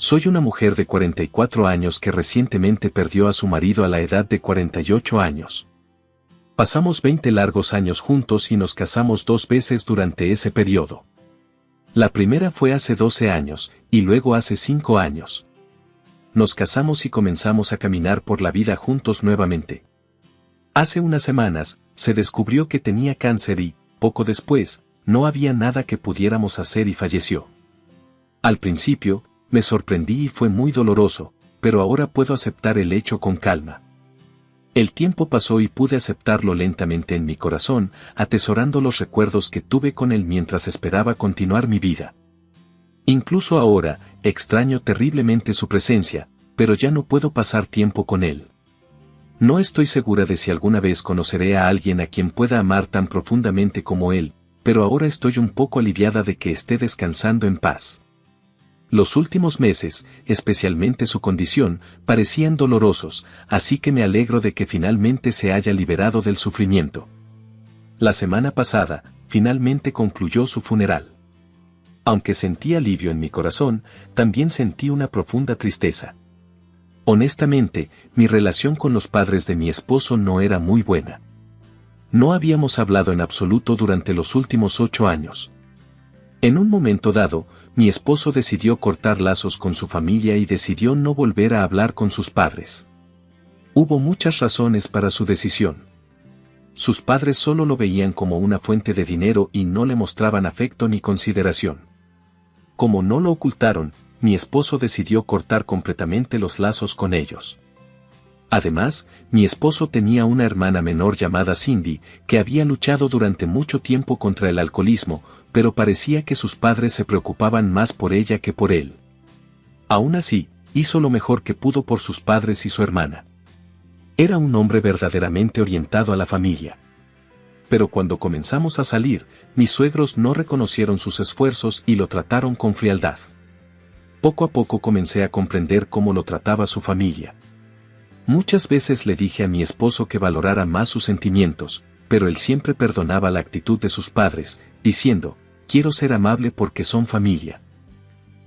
Soy una mujer de 44 años que recientemente perdió a su marido a la edad de 48 años. Pasamos 20 largos años juntos y nos casamos 2 veces durante ese periodo. La primera fue hace 12 años, y luego hace 5 años. Nos casamos y comenzamos a caminar por la vida juntos nuevamente. Hace unas semanas, se descubrió que tenía cáncer y, poco después, no había nada que pudiéramos hacer y falleció. Al principio, me sorprendí y fue muy doloroso, pero ahora puedo aceptar el hecho con calma. El tiempo pasó y pude aceptarlo lentamente en mi corazón, atesorando los recuerdos que tuve con él mientras esperaba continuar mi vida. Incluso ahora, extraño terriblemente su presencia, pero ya no puedo pasar tiempo con él. No estoy segura de si alguna vez conoceré a alguien a quien pueda amar tan profundamente como él, pero ahora estoy un poco aliviada de que esté descansando en paz. Los últimos meses, especialmente su condición, parecían dolorosos, así que me alegro de que finalmente se haya liberado del sufrimiento. La semana pasada, finalmente concluyó su funeral. Aunque sentí alivio en mi corazón, también sentí una profunda tristeza. Honestamente, mi relación con los padres de mi esposo no era muy buena. No habíamos hablado en absoluto durante los últimos 8 años. En un momento dado, mi esposo decidió cortar lazos con su familia y decidió no volver a hablar con sus padres. Hubo muchas razones para su decisión. Sus padres solo lo veían como una fuente de dinero y no le mostraban afecto ni consideración. Como no lo ocultaron, mi esposo decidió cortar completamente los lazos con ellos. Además, mi esposo tenía una hermana menor llamada Cindy, que había luchado durante mucho tiempo contra el alcoholismo, pero parecía que sus padres se preocupaban más por ella que por él. Aún así, hizo lo mejor que pudo por sus padres y su hermana. Era un hombre verdaderamente orientado a la familia. Pero cuando comenzamos a salir, mis suegros no reconocieron sus esfuerzos y lo trataron con frialdad. Poco a poco comencé a comprender cómo lo trataba su familia. Muchas veces le dije a mi esposo que valorara más sus sentimientos, pero él siempre perdonaba la actitud de sus padres, diciendo, quiero ser amable porque son familia.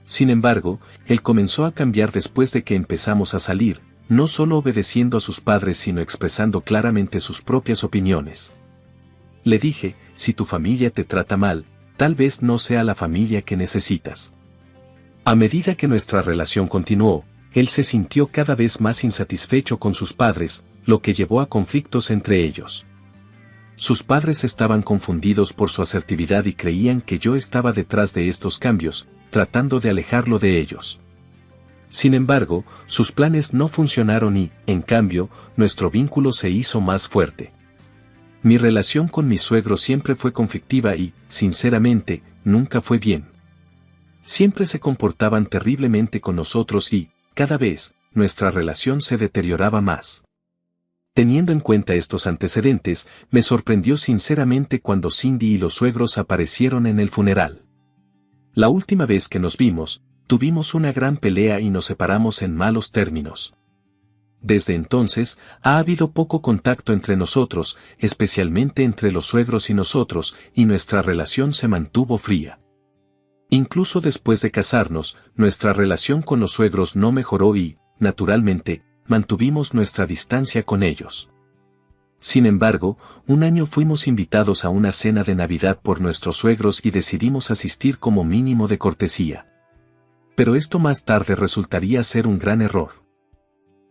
Sin embargo, él comenzó a cambiar después de que empezamos a salir, no solo obedeciendo a sus padres sino expresando claramente sus propias opiniones. Le dije, si tu familia te trata mal, tal vez no sea la familia que necesitas. A medida que nuestra relación continuó, él se sintió cada vez más insatisfecho con sus padres, lo que llevó a conflictos entre ellos. Sus padres estaban confundidos por su asertividad y creían que yo estaba detrás de estos cambios, tratando de alejarlo de ellos. Sin embargo, sus planes no funcionaron y, en cambio, nuestro vínculo se hizo más fuerte. Mi relación con mi suegro siempre fue conflictiva y, sinceramente, nunca fue bien. Siempre se comportaban terriblemente con nosotros y, cada vez, nuestra relación se deterioraba más. Teniendo en cuenta estos antecedentes, me sorprendió sinceramente cuando Cindy y los suegros aparecieron en el funeral. La última vez que nos vimos, tuvimos una gran pelea y nos separamos en malos términos. Desde entonces, ha habido poco contacto entre nosotros, especialmente entre los suegros y nosotros, y nuestra relación se mantuvo fría. Incluso después de casarnos, nuestra relación con los suegros no mejoró y, naturalmente, mantuvimos nuestra distancia con ellos. Sin embargo, un año fuimos invitados a una cena de Navidad por nuestros suegros y decidimos asistir como mínimo de cortesía. Pero esto más tarde resultaría ser un gran error.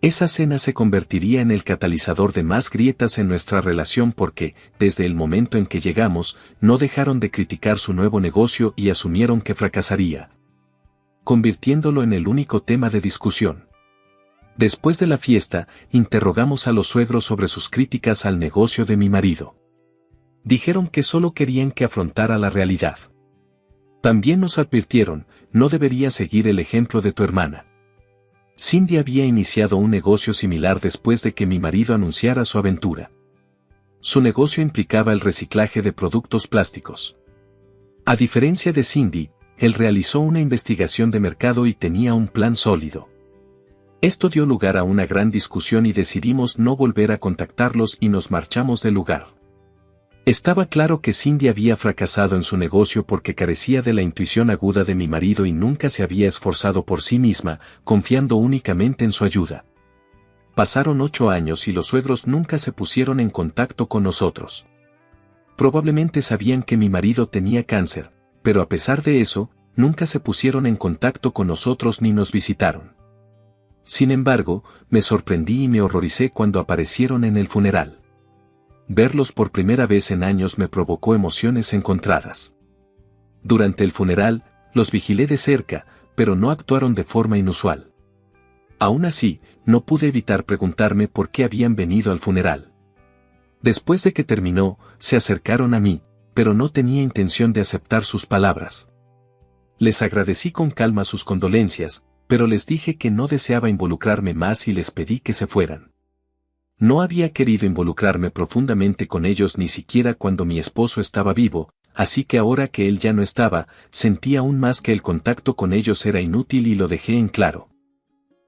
Esa cena se convertiría en el catalizador de más grietas en nuestra relación porque, desde el momento en que llegamos, no dejaron de criticar su nuevo negocio y asumieron que fracasaría, convirtiéndolo en el único tema de discusión. Después de la fiesta, interrogamos a los suegros sobre sus críticas al negocio de mi marido. Dijeron que solo querían que afrontara la realidad. También nos advirtieron, no deberías seguir el ejemplo de tu hermana. Cindy había iniciado un negocio similar después de que mi marido anunciara su aventura. Su negocio implicaba el reciclaje de productos plásticos. A diferencia de Cindy, él realizó una investigación de mercado y tenía un plan sólido. Esto dio lugar a una gran discusión y decidimos no volver a contactarlos y nos marchamos del lugar. Estaba claro que Cindy había fracasado en su negocio porque carecía de la intuición aguda de mi marido y nunca se había esforzado por sí misma, confiando únicamente en su ayuda. Pasaron 8 años y los suegros nunca se pusieron en contacto con nosotros. Probablemente sabían que mi marido tenía cáncer, pero a pesar de eso, nunca se pusieron en contacto con nosotros ni nos visitaron. Sin embargo, me sorprendí y me horroricé cuando aparecieron en el funeral. Verlos por primera vez en años me provocó emociones encontradas. Durante el funeral, los vigilé de cerca, pero no actuaron de forma inusual. Aún así, no pude evitar preguntarme por qué habían venido al funeral. Después de que terminó, se acercaron a mí, pero no tenía intención de aceptar sus palabras. Les agradecí con calma sus condolencias, pero les dije que no deseaba involucrarme más y les pedí que se fueran. No había querido involucrarme profundamente con ellos ni siquiera cuando mi esposo estaba vivo, así que ahora que él ya no estaba, sentí aún más que el contacto con ellos era inútil y lo dejé en claro.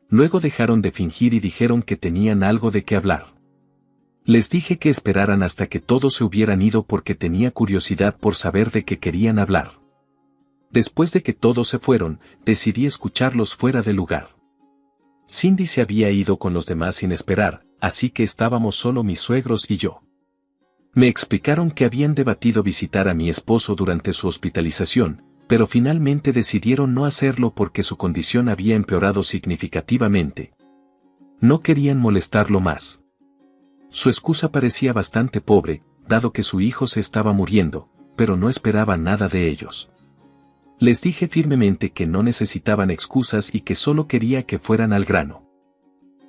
Luego dejaron de fingir y dijeron que tenían algo de qué hablar. Les dije que esperaran hasta que todos se hubieran ido porque tenía curiosidad por saber de qué querían hablar. Después de que todos se fueron, decidí escucharlos fuera del lugar. Cindy se había ido con los demás sin esperar, así que estábamos solo mis suegros y yo. Me explicaron que habían debatido visitar a mi esposo durante su hospitalización, pero finalmente decidieron no hacerlo porque su condición había empeorado significativamente. No querían molestarlo más. Su excusa parecía bastante pobre, dado que su hijo se estaba muriendo, pero no esperaba nada de ellos. Les dije firmemente que no necesitaban excusas y que solo quería que fueran al grano.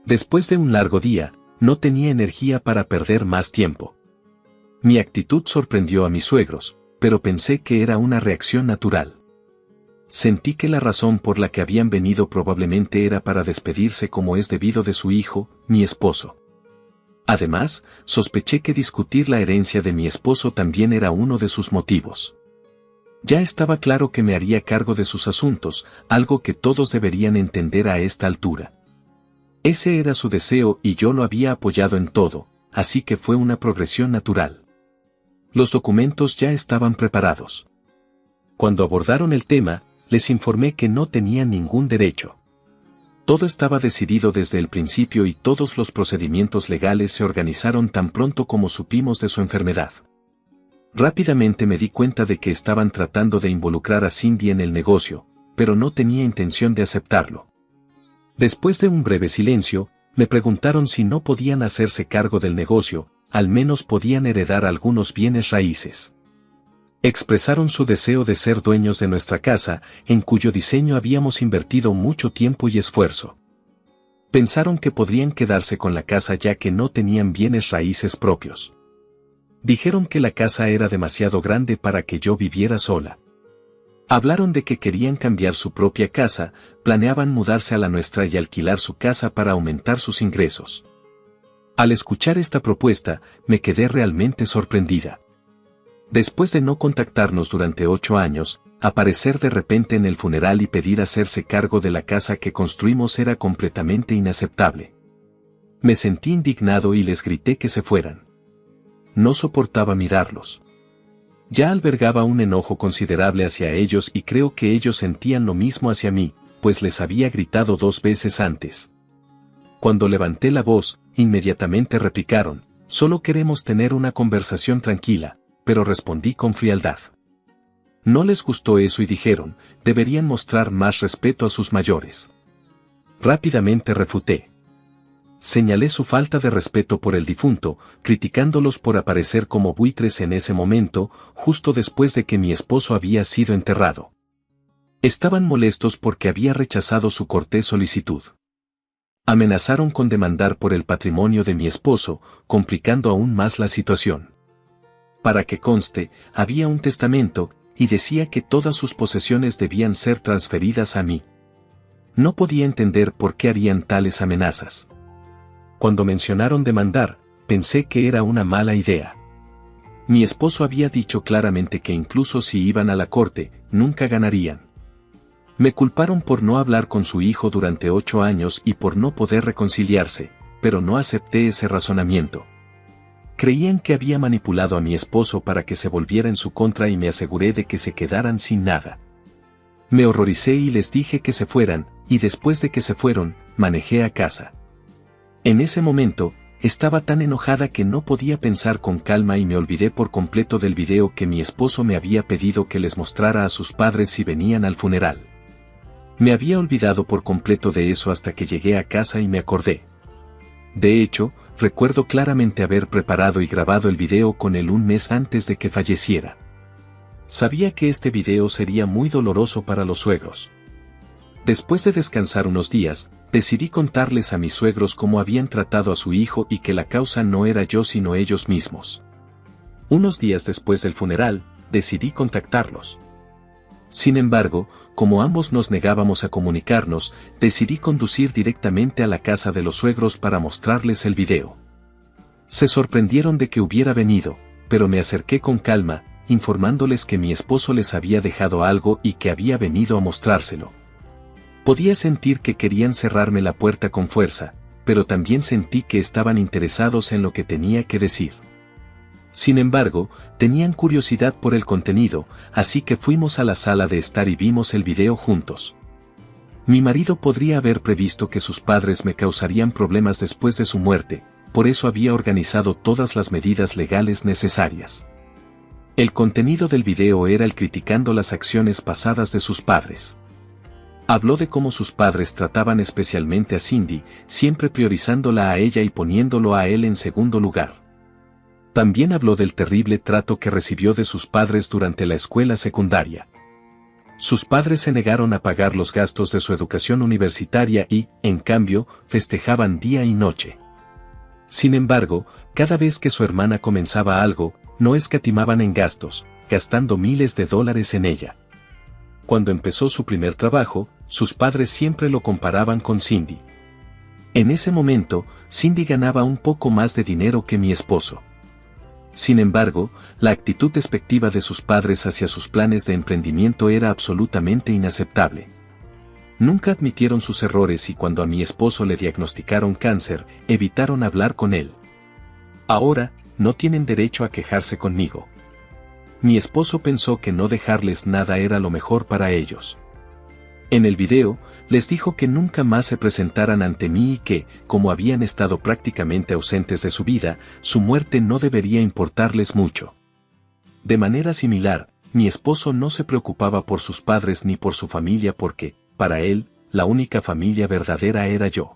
Después de un largo día, no tenía energía para perder más tiempo. Mi actitud sorprendió a mis suegros, pero pensé que era una reacción natural. Sentí que la razón por la que habían venido probablemente era para despedirse como es debido de su hijo, mi esposo. Además, sospeché que discutir la herencia de mi esposo también era uno de sus motivos. Ya estaba claro que me haría cargo de sus asuntos, algo que todos deberían entender a esta altura. Ese era su deseo y yo lo había apoyado en todo, así que fue una progresión natural. Los documentos ya estaban preparados. Cuando abordaron el tema, les informé que no tenían ningún derecho. Todo estaba decidido desde el principio y todos los procedimientos legales se organizaron tan pronto como supimos de su enfermedad. Rápidamente me di cuenta de que estaban tratando de involucrar a Cindy en el negocio, pero no tenía intención de aceptarlo. Después de un breve silencio, me preguntaron si no podían hacerse cargo del negocio, al menos podían heredar algunos bienes raíces. Expresaron su deseo de ser dueños de nuestra casa, en cuyo diseño habíamos invertido mucho tiempo y esfuerzo. Pensaron que podrían quedarse con la casa ya que no tenían bienes raíces propios. Dijeron que la casa era demasiado grande para que yo viviera sola. Hablaron de que querían cambiar su propia casa, planeaban mudarse a la nuestra y alquilar su casa para aumentar sus ingresos. Al escuchar esta propuesta, me quedé realmente sorprendida. Después de no contactarnos durante 8 años, aparecer de repente en el funeral y pedir hacerse cargo de la casa que construimos era completamente inaceptable. Me sentí indignado y les grité que se fueran. No soportaba mirarlos. Ya albergaba un enojo considerable hacia ellos y creo que ellos sentían lo mismo hacia mí, pues les había gritado 2 veces antes. Cuando levanté la voz, inmediatamente replicaron, «Solo queremos tener una conversación tranquila», pero respondí con frialdad. No les gustó eso y dijeron, deberían mostrar más respeto a sus mayores. Rápidamente refuté. Señalé su falta de respeto por el difunto, criticándolos por aparecer como buitres en ese momento, justo después de que mi esposo había sido enterrado. Estaban molestos porque había rechazado su cortés solicitud. Amenazaron con demandar por el patrimonio de mi esposo, complicando aún más la situación. Para que conste, había un testamento, y decía que todas sus posesiones debían ser transferidas a mí. No podía entender por qué harían tales amenazas. Cuando mencionaron demandar, pensé que era una mala idea. Mi esposo había dicho claramente que incluso si iban a la corte, nunca ganarían. Me culparon por no hablar con su hijo durante 8 años y por no poder reconciliarse, pero no acepté ese razonamiento. Creían que había manipulado a mi esposo para que se volviera en su contra y me aseguré de que se quedaran sin nada. Me horroricé y les dije que se fueran, y después de que se fueron, manejé a casa. En ese momento, estaba tan enojada que no podía pensar con calma y me olvidé por completo del video que mi esposo me había pedido que les mostrara a sus padres si venían al funeral. Me había olvidado por completo de eso hasta que llegué a casa y me acordé. De hecho, recuerdo claramente haber preparado y grabado el video con él un mes antes de que falleciera. Sabía que este video sería muy doloroso para los suegros. Después de descansar unos días, decidí contarles a mis suegros cómo habían tratado a su hijo y que la causa no era yo sino ellos mismos. Unos días después del funeral, decidí contactarlos. Sin embargo, como ambos nos negábamos a comunicarnos, decidí conducir directamente a la casa de los suegros para mostrarles el video. Se sorprendieron de que hubiera venido, pero me acerqué con calma, informándoles que mi esposo les había dejado algo y que había venido a mostrárselo. Podía sentir que querían cerrarme la puerta con fuerza, pero también sentí que estaban interesados en lo que tenía que decir. Sin embargo, tenían curiosidad por el contenido, así que fuimos a la sala de estar y vimos el video juntos. Mi marido podría haber previsto que sus padres me causarían problemas después de su muerte, por eso había organizado todas las medidas legales necesarias. El contenido del video era el criticando las acciones pasadas de sus padres. Habló de cómo sus padres trataban especialmente a Cindy, siempre priorizándola a ella y poniéndolo a él en segundo lugar. También habló del terrible trato que recibió de sus padres durante la escuela secundaria. Sus padres se negaron a pagar los gastos de su educación universitaria y, en cambio, festejaban día y noche. Sin embargo, cada vez que su hermana comenzaba algo, no escatimaban en gastos, gastando miles de dólares en ella. Cuando empezó su primer trabajo, sus padres siempre lo comparaban con Cindy. En ese momento, Cindy ganaba un poco más de dinero que mi esposo. Sin embargo, la actitud despectiva de sus padres hacia sus planes de emprendimiento era absolutamente inaceptable. Nunca admitieron sus errores y cuando a mi esposo le diagnosticaron cáncer, evitaron hablar con él. Ahora, no tienen derecho a quejarse conmigo. Mi esposo pensó que no dejarles nada era lo mejor para ellos. En el video, les dijo que nunca más se presentaran ante mí y que, como habían estado prácticamente ausentes de su vida, su muerte no debería importarles mucho. De manera similar, mi esposo no se preocupaba por sus padres ni por su familia porque, para él, la única familia verdadera era yo.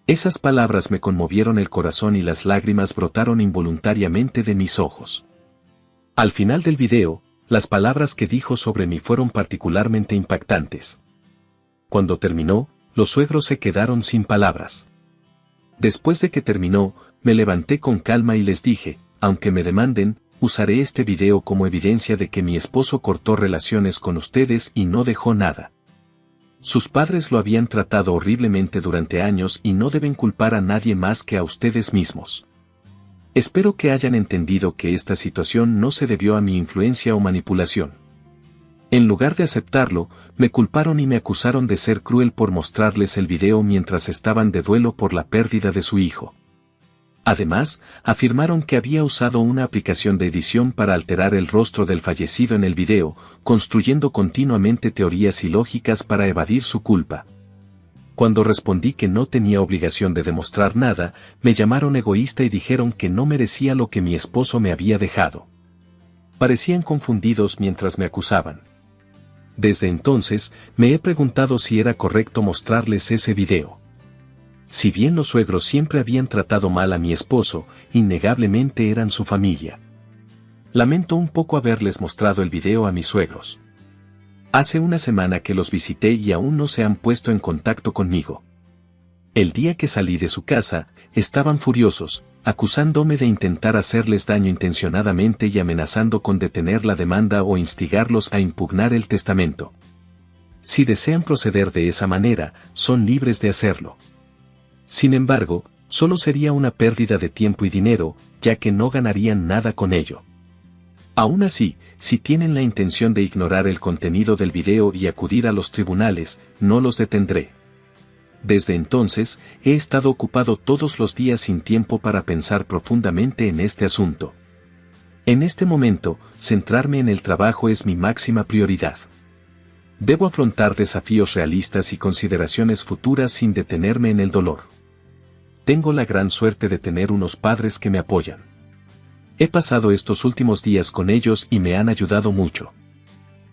Esas palabras me conmovieron el corazón y las lágrimas brotaron involuntariamente de mis ojos. Al final del video, las palabras que dijo sobre mí fueron particularmente impactantes. Cuando terminó, los suegros se quedaron sin palabras. Después de que terminó, me levanté con calma y les dije, aunque me demanden, usaré este video como evidencia de que mi esposo cortó relaciones con ustedes y no dejó nada. Sus padres lo habían tratado horriblemente durante años y no deben culpar a nadie más que a ustedes mismos. Espero que hayan entendido que esta situación no se debió a mi influencia o manipulación. En lugar de aceptarlo, me culparon y me acusaron de ser cruel por mostrarles el video mientras estaban de duelo por la pérdida de su hijo. Además, afirmaron que había usado una aplicación de edición para alterar el rostro del fallecido en el video, construyendo continuamente teorías ilógicas para evadir su culpa. Cuando respondí que no tenía obligación de demostrar nada, me llamaron egoísta y dijeron que no merecía lo que mi esposo me había dejado. Parecían confundidos mientras me acusaban. Desde entonces, me he preguntado si era correcto mostrarles ese video. Si bien los suegros siempre habían tratado mal a mi esposo, innegablemente eran su familia. Lamento un poco haberles mostrado el video a mis suegros. Hace una semana que los visité y aún no se han puesto en contacto conmigo. El día que salí de su casa, estaban furiosos, acusándome de intentar hacerles daño intencionadamente y amenazando con detener la demanda o instigarlos a impugnar el testamento. Si desean proceder de esa manera, son libres de hacerlo. Sin embargo, solo sería una pérdida de tiempo y dinero, ya que no ganarían nada con ello. Aún así, si tienen la intención de ignorar el contenido del video y acudir a los tribunales, no los detendré. Desde entonces, he estado ocupado todos los días sin tiempo para pensar profundamente en este asunto. En este momento, centrarme en el trabajo es mi máxima prioridad. Debo afrontar desafíos realistas y consideraciones futuras sin detenerme en el dolor. Tengo la gran suerte de tener unos padres que me apoyan. He pasado estos últimos días con ellos y me han ayudado mucho.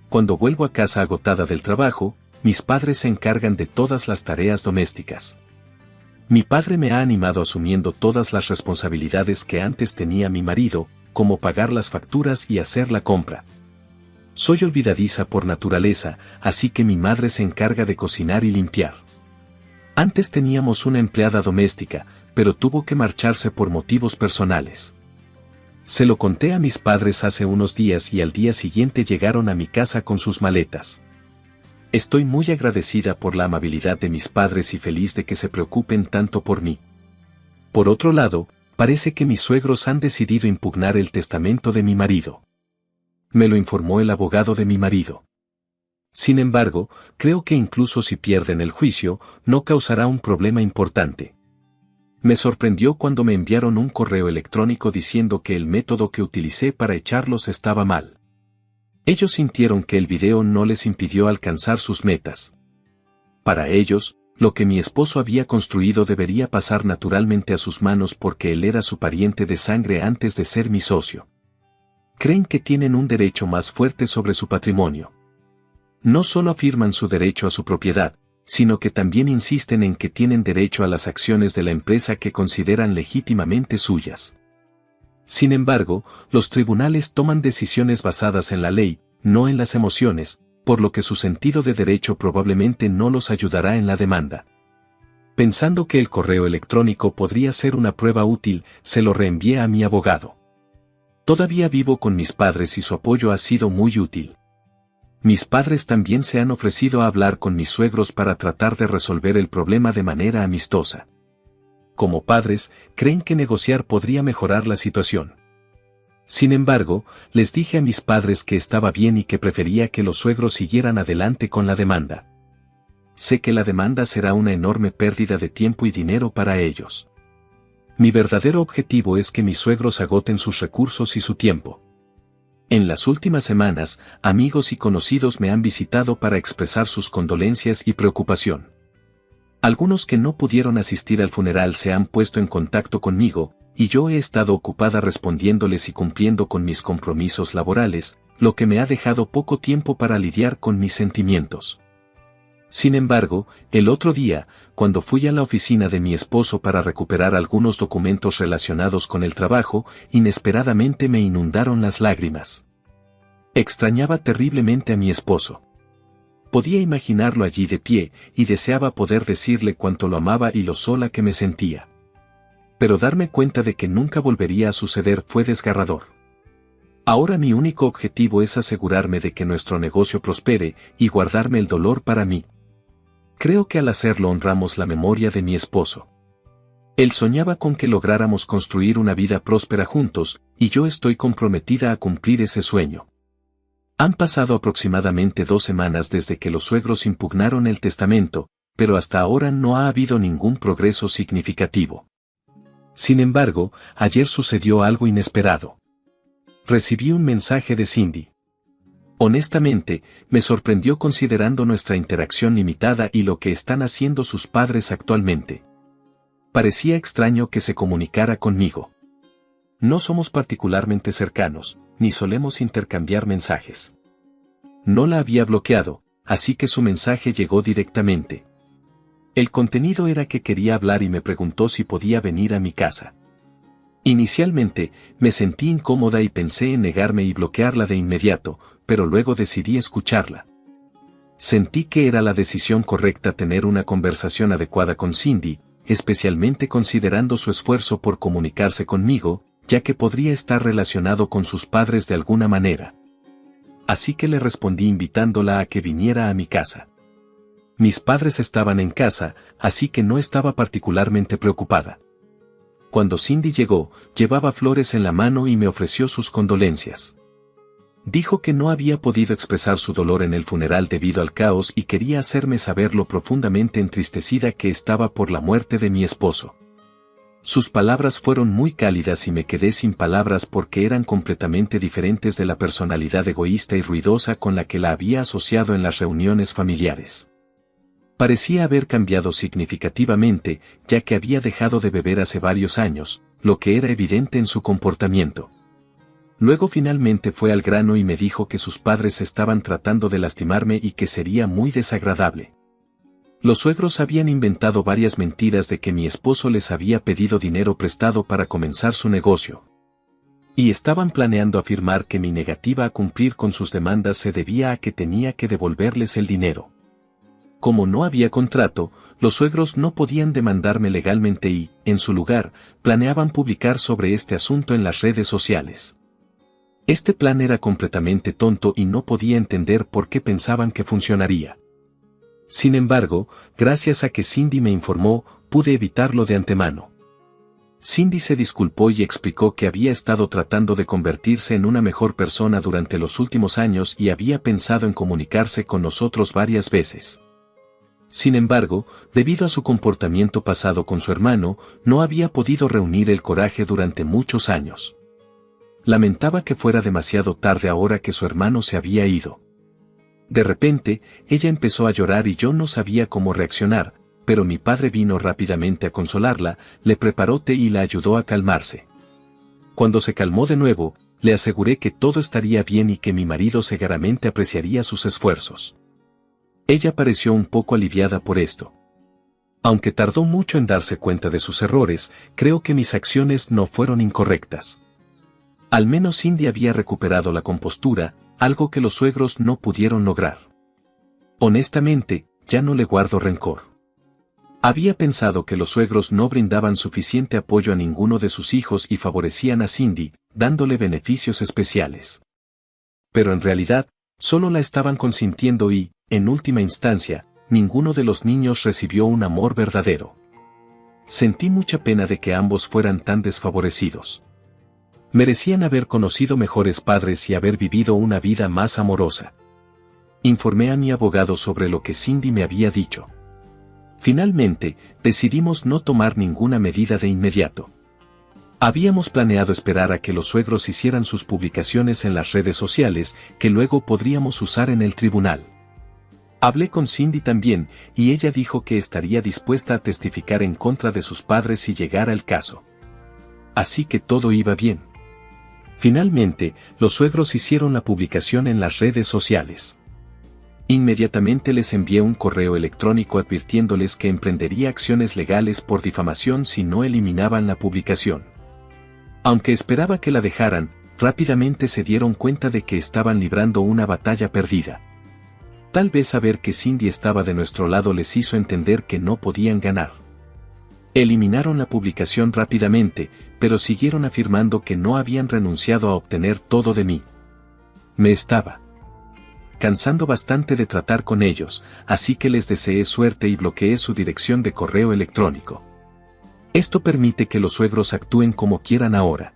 Cuando vuelvo a casa agotada del trabajo, mis padres se encargan de todas las tareas domésticas. Mi padre me ha animado asumiendo todas las responsabilidades que antes tenía mi marido, como pagar las facturas y hacer la compra. Soy olvidadiza por naturaleza, así que mi madre se encarga de cocinar y limpiar. Antes teníamos una empleada doméstica, pero tuvo que marcharse por motivos personales. Se lo conté a mis padres hace unos días y al día siguiente llegaron a mi casa con sus maletas. Estoy muy agradecida por la amabilidad de mis padres y feliz de que se preocupen tanto por mí. Por otro lado, parece que mis suegros han decidido impugnar el testamento de mi marido. Me lo informó el abogado de mi marido. Sin embargo, creo que incluso si pierden el juicio, no causará un problema importante. Me sorprendió cuando me enviaron un correo electrónico diciendo que el método que utilicé para echarlos estaba mal. Ellos sintieron que el video no les impidió alcanzar sus metas. Para ellos, lo que mi esposo había construido debería pasar naturalmente a sus manos porque él era su pariente de sangre antes de ser mi socio. Creen que tienen un derecho más fuerte sobre su patrimonio. No solo afirman su derecho a su propiedad, sino que también insisten en que tienen derecho a las acciones de la empresa que consideran legítimamente suyas. Sin embargo, los tribunales toman decisiones basadas en la ley, no en las emociones, por lo que su sentido de derecho probablemente no los ayudará en la demanda. Pensando que el correo electrónico podría ser una prueba útil, se lo reenvié a mi abogado. Todavía vivo con mis padres y su apoyo ha sido muy útil. Mis padres también se han ofrecido a hablar con mis suegros para tratar de resolver el problema de manera amistosa. Como padres, creen que negociar podría mejorar la situación. Sin embargo, les dije a mis padres que estaba bien y que prefería que los suegros siguieran adelante con la demanda. Sé que la demanda será una enorme pérdida de tiempo y dinero para ellos. Mi verdadero objetivo es que mis suegros agoten sus recursos y su tiempo. En las últimas semanas, amigos y conocidos me han visitado para expresar sus condolencias y preocupación. Algunos que no pudieron asistir al funeral se han puesto en contacto conmigo, y yo he estado ocupada respondiéndoles y cumpliendo con mis compromisos laborales, lo que me ha dejado poco tiempo para lidiar con mis sentimientos. Sin embargo, el otro día, cuando fui a la oficina de mi esposo para recuperar algunos documentos relacionados con el trabajo, inesperadamente me inundaron las lágrimas. Extrañaba terriblemente a mi esposo. Podía imaginarlo allí de pie, y deseaba poder decirle cuánto lo amaba y lo sola que me sentía. Pero darme cuenta de que nunca volvería a suceder fue desgarrador. Ahora mi único objetivo es asegurarme de que nuestro negocio prospere y guardarme el dolor para mí. Creo que al hacerlo honramos la memoria de mi esposo. Él soñaba con que lográramos construir una vida próspera juntos, y yo estoy comprometida a cumplir ese sueño. Han pasado aproximadamente 2 semanas desde que los suegros impugnaron el testamento, pero hasta ahora no ha habido ningún progreso significativo. Sin embargo, ayer sucedió algo inesperado. Recibí un mensaje de Cindy. Honestamente, me sorprendió considerando nuestra interacción limitada y lo que están haciendo sus padres actualmente. Parecía extraño que se comunicara conmigo. No somos particularmente cercanos, ni solemos intercambiar mensajes. No la había bloqueado, así que su mensaje llegó directamente. El contenido era que quería hablar y me preguntó si podía venir a mi casa. Inicialmente, me sentí incómoda y pensé en negarme y bloquearla de inmediato, pero luego decidí escucharla. Sentí que era la decisión correcta tener una conversación adecuada con Cindy, especialmente considerando su esfuerzo por comunicarse conmigo, ya que podría estar relacionado con sus padres de alguna manera. Así que le respondí invitándola a que viniera a mi casa. Mis padres estaban en casa, así que no estaba particularmente preocupada. Cuando Cindy llegó, llevaba flores en la mano y me ofreció sus condolencias. Dijo que no había podido expresar su dolor en el funeral debido al caos y quería hacerme saber lo profundamente entristecida que estaba por la muerte de mi esposo. Sus palabras fueron muy cálidas y me quedé sin palabras porque eran completamente diferentes de la personalidad egoísta y ruidosa con la que la había asociado en las reuniones familiares. Parecía haber cambiado significativamente, ya que había dejado de beber hace varios años, lo que era evidente en su comportamiento. Luego finalmente fue al grano y me dijo que sus padres estaban tratando de lastimarme y que sería muy desagradable. Los suegros habían inventado varias mentiras de que mi esposo les había pedido dinero prestado para comenzar su negocio. Y estaban planeando afirmar que mi negativa a cumplir con sus demandas se debía a que tenía que devolverles el dinero. Como no había contrato, los suegros no podían demandarme legalmente y, en su lugar, planeaban publicar sobre este asunto en las redes sociales. Este plan era completamente tonto y no podía entender por qué pensaban que funcionaría. Sin embargo, gracias a que Cindy me informó, pude evitarlo de antemano. Cindy se disculpó y explicó que había estado tratando de convertirse en una mejor persona durante los últimos años y había pensado en comunicarse con nosotros varias veces. Sin embargo, debido a su comportamiento pasado con su hermano, no había podido reunir el coraje durante muchos años. Lamentaba que fuera demasiado tarde ahora que su hermano se había ido. De repente, ella empezó a llorar y yo no sabía cómo reaccionar, pero mi padre vino rápidamente a consolarla, le preparó té y la ayudó a calmarse. Cuando se calmó de nuevo, le aseguré que todo estaría bien y que mi marido seguramente apreciaría sus esfuerzos. Ella pareció un poco aliviada por esto. Aunque tardó mucho en darse cuenta de sus errores, creo que mis acciones no fueron incorrectas. Al menos Cindy había recuperado la compostura, algo que los suegros no pudieron lograr. Honestamente, ya no le guardo rencor. Había pensado que los suegros no brindaban suficiente apoyo a ninguno de sus hijos y favorecían a Cindy, dándole beneficios especiales. Pero en realidad, solo la estaban consintiendo y, en última instancia, ninguno de los niños recibió un amor verdadero. Sentí mucha pena de que ambos fueran tan desfavorecidos. Merecían haber conocido mejores padres y haber vivido una vida más amorosa. Informé a mi abogado sobre lo que Cindy me había dicho. Finalmente, decidimos no tomar ninguna medida de inmediato. Habíamos planeado esperar a que los suegros hicieran sus publicaciones en las redes sociales, que luego podríamos usar en el tribunal. Hablé con Cindy también, y ella dijo que estaría dispuesta a testificar en contra de sus padres si llegara el caso. Así que todo iba bien. Finalmente, los suegros hicieron la publicación en las redes sociales. Inmediatamente les envié un correo electrónico advirtiéndoles que emprendería acciones legales por difamación si no eliminaban la publicación. Aunque esperaba que la dejaran, rápidamente se dieron cuenta de que estaban librando una batalla perdida. Tal vez saber que Cindy estaba de nuestro lado les hizo entender que no podían ganar. Eliminaron la publicación rápidamente, pero siguieron afirmando que no habían renunciado a obtener todo de mí. Me estaba cansando bastante de tratar con ellos, así que les deseé suerte y bloqueé su dirección de correo electrónico. Esto permite que los suegros actúen como quieran ahora.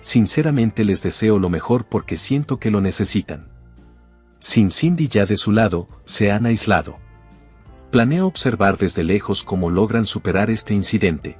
Sinceramente les deseo lo mejor porque siento que lo necesitan. Sin Cindy ya de su lado, se han aislado. Planeo observar desde lejos cómo logran superar este incidente.